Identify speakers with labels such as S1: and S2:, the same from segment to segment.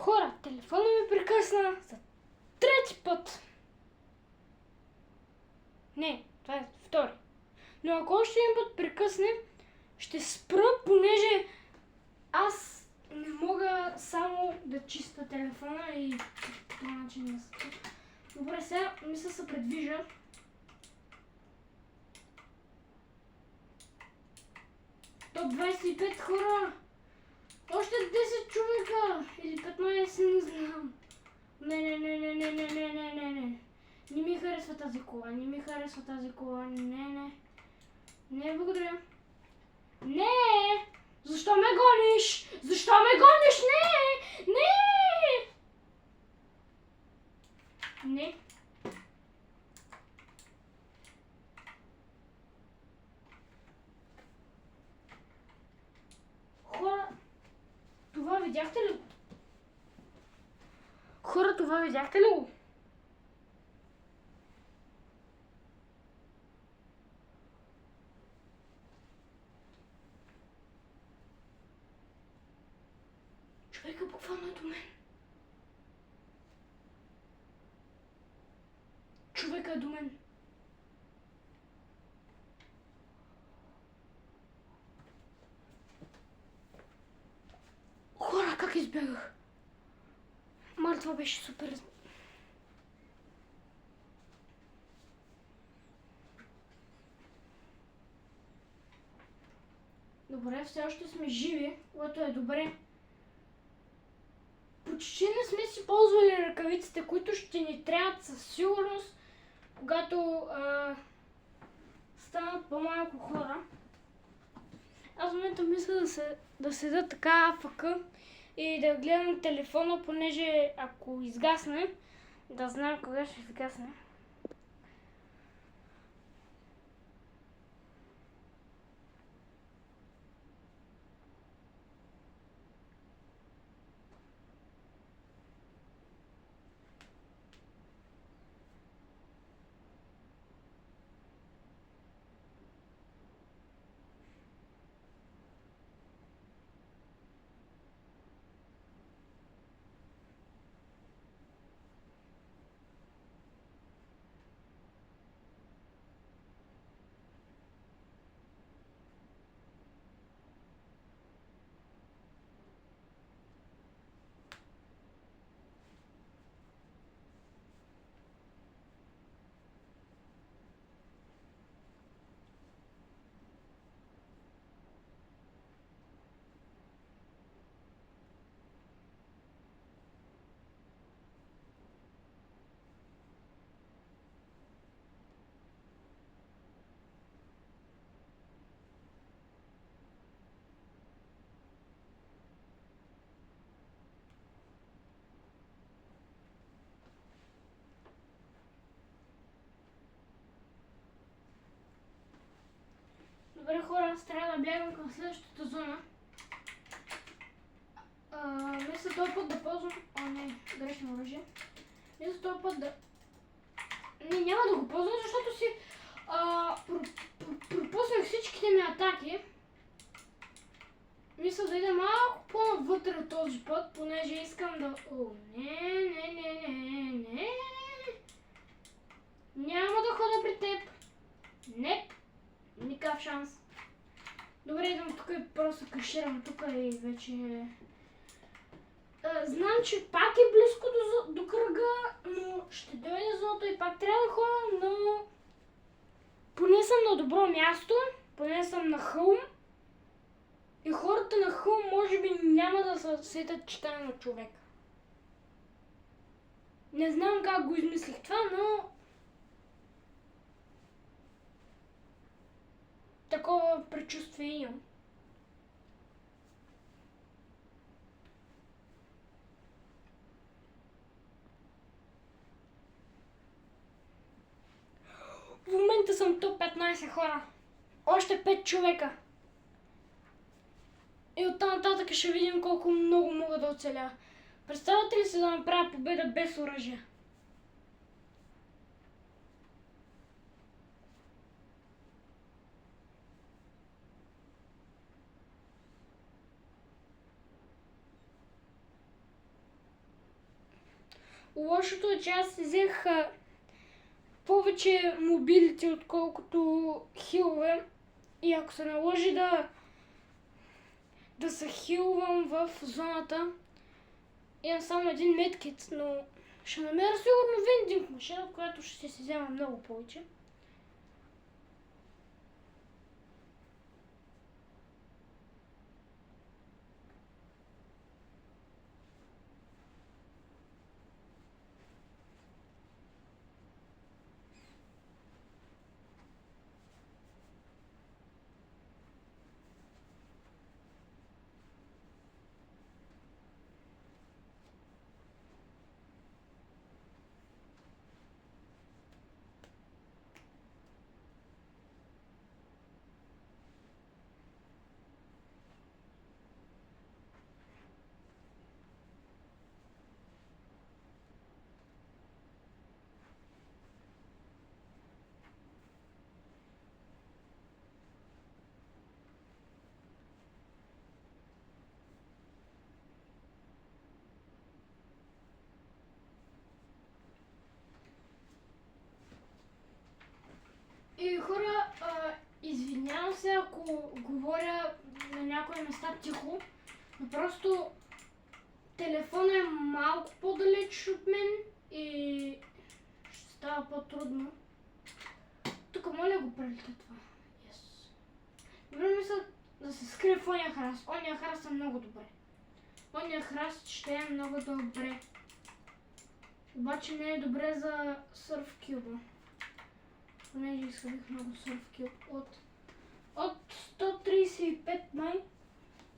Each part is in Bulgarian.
S1: Хора, телефона ми прекъсна за трети път. Не, това е втори. Но ако още един път прекъсне, ще спра, понеже аз не мога само да чиста телефона и по този начин да се... Добре, сега мисля се предвижа. Топ 25 хора! Още 10 човека! Или 15, не знам. Не. Не ми харесва тази кола, Не, благодаря. Не! Защо ме гониш? Не! Хора, това видяхте ли? Човека буквално е до мен. Човека е до мен. Хора, как избягах? Мали, това беше супер. Добре, все още сме живи, което е добре. Почти не сме си ползвали ръкавиците, които ще ни трябват със сигурност, когато станат по-малко хора. Аз в момента мисля да седа така АФК и да гледам телефона, понеже ако изгасне, да знам кога ще изгасне. Добре, хора, аз трябва да бягам към следващата зона. Мисля този път да ползвам... О, не, грешно оръжие. Мисля този път да... Не, няма да го ползвам, защото си пропуснах всичките ми атаки. Мисля да ида малко по-навътре този път, понеже искам да... О, не. Няма да хода при теб. Не. Никакъв шанс. Добре, идвам тук и просто каширам тук и вече... Знам, че пак е близко до кръга, но ще дойде злото и пак трябва да ходя, но... Поне съм на добро място, поне съм на хълм. И хората на хълм може би няма да се сетят, че там на човек. Не знам как го измислих това, но... Такова предчувствие имам. В момента съм топ 15 хора. Още 5 човека. И оттам нататък ще видим колко много мога да оцеля. Представете ли се да направя победа без оръжие? Лошото е, че аз взех повече мобилити, отколкото хилове. И ако се наложи да се хилвам в зоната, имам само един медкит, но ще намеря сигурно вендинг машина, в която ще си взема много повече. И хора, извинявам се, ако говоря на някои места тихо, но просто телефонът е малко по-далеч от мен и ще става по-трудно. Тук моля го прелита това. Yes. Добре, мисля да се скрие в ония храст. Ония храст е много добре. Ония храст ще е много добре. Обаче не е добре за Surf Cube. Понеже изхвърлих много Surf Cube от 135 май.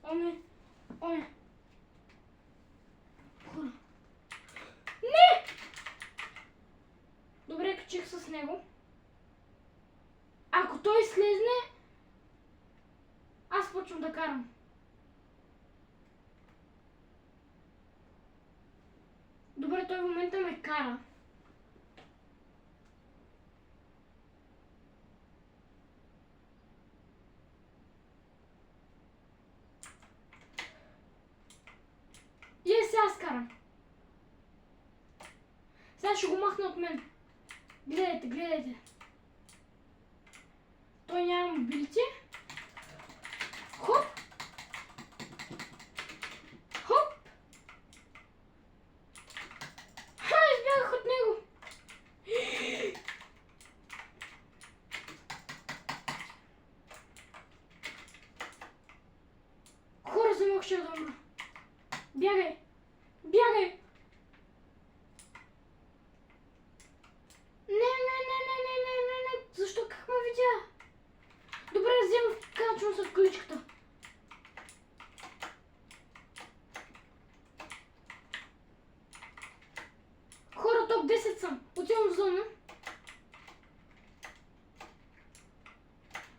S1: Оне. Хора. Не! Добре, качих с него. Ако той слезне, аз почвам да карам. Добре, той в момента ме кара. И сега аз карам. Сега ще го махна от мен. Гледайте. Той няма мобилити. Хоп! Избягах от него. Хора, замълча да умра. Бягай! Не. Защо как ме видя? Добре, качвам се в количката. Хора, топ 10 съм. Отивам в зона.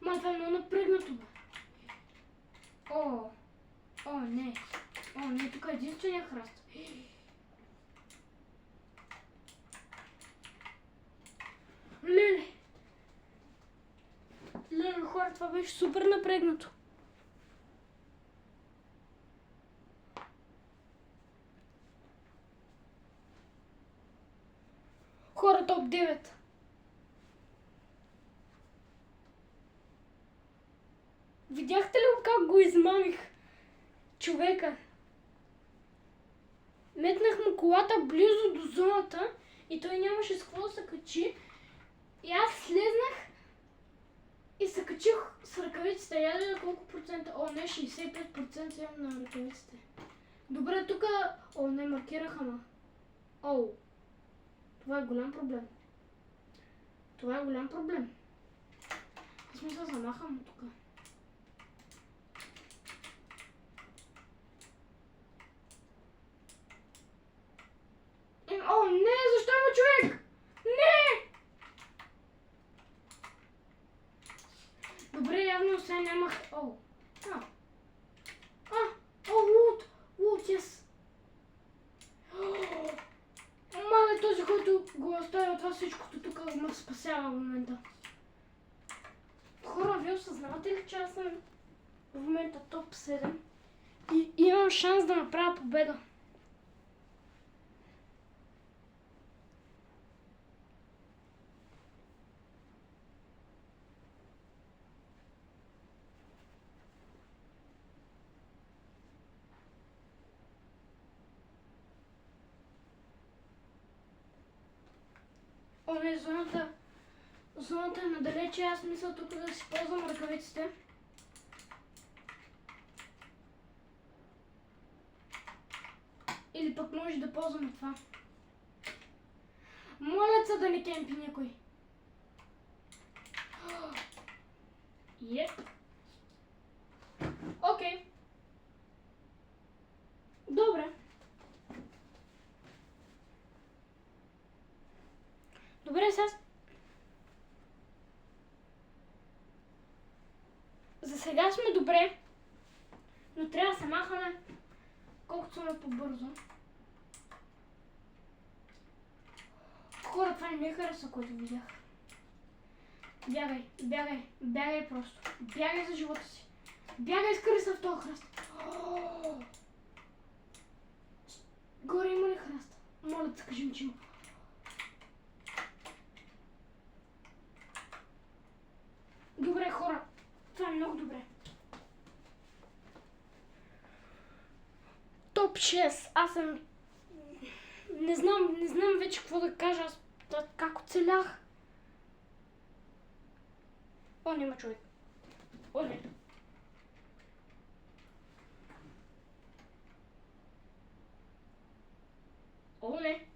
S1: Това е много напрегнато, бе. Не, тук е единствения храст. Леле, хора, това беше супер напрегнато. Хора, топ 9. Видяхте ли как го измамих? Човека. Метнах му колата близо до зоната и той нямаше с какво да се качи. И аз слезнах и се качих с ръкавиците. Я да колко процента? Не, 65% имам на ръкавиците. Добре, тук... не маркираха ма. Това е голям проблем. В смисъл, замахам тук. Не, защо има човек? Не! Добре, явно сега нямах... Лут, yes. Мале, този, който го оставя това всичкото тук, ме спасява в момента. Хора, вие осъзнавате ли, че аз съм в момента топ 7 и имам шанс да направя победа? О, не, зоната е надалече, аз мисля тук да си ползвам ръкавиците. Или пък може да ползваме това. Моля се да не кемпи някой. Еп. Окей. Добре. Добре, сега. За сега сме добре, но трябва да се махаме колкото сме по-бързо. Хора, това не ми хареса, което видях. Бягай, бягай, бягай просто. Бягай за живота си. Бягай, скъри се в този храст. Горе има ли храст? Моля да кажем, че има. Добре, хора. Това е много добре. Топ 6. Аз съм... Не знам вече какво да кажа. Аз как оцелях. О, няма човек. О, не. О, не.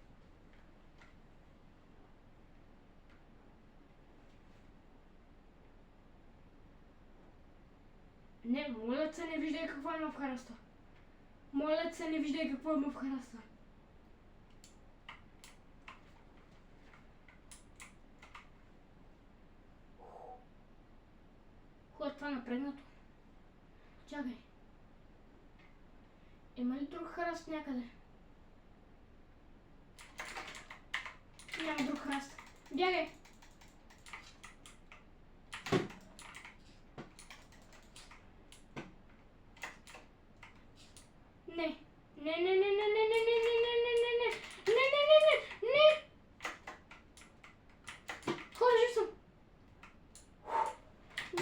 S1: Не, моля се, не виждай какво има в храста. Моля се, не виждай какво има в храста. Хора, това напрегнато. Чакай. Има ли друг храст някъде? Няма друг храст. Бягай! Не. Не, не, не, не, не, не, не, не, не, не, не, не, не, не, не, не, не. Хора, жив съм.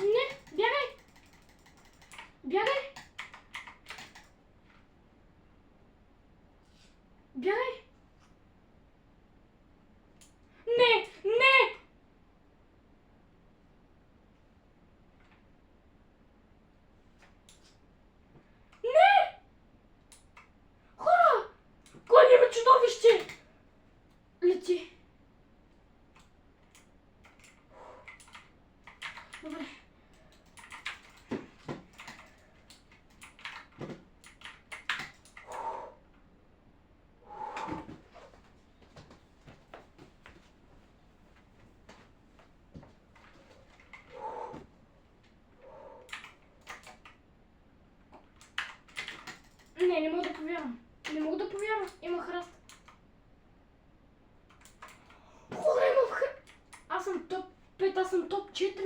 S1: Не, бягай. Бягай. Бягай. Не, не. Не. Хора, кой има чудовище? Лети. Добре. Не мога да повярвам. Не мога да повярвам. Има храст. Хора, има храст. Аз съм топ 5, аз съм топ 4.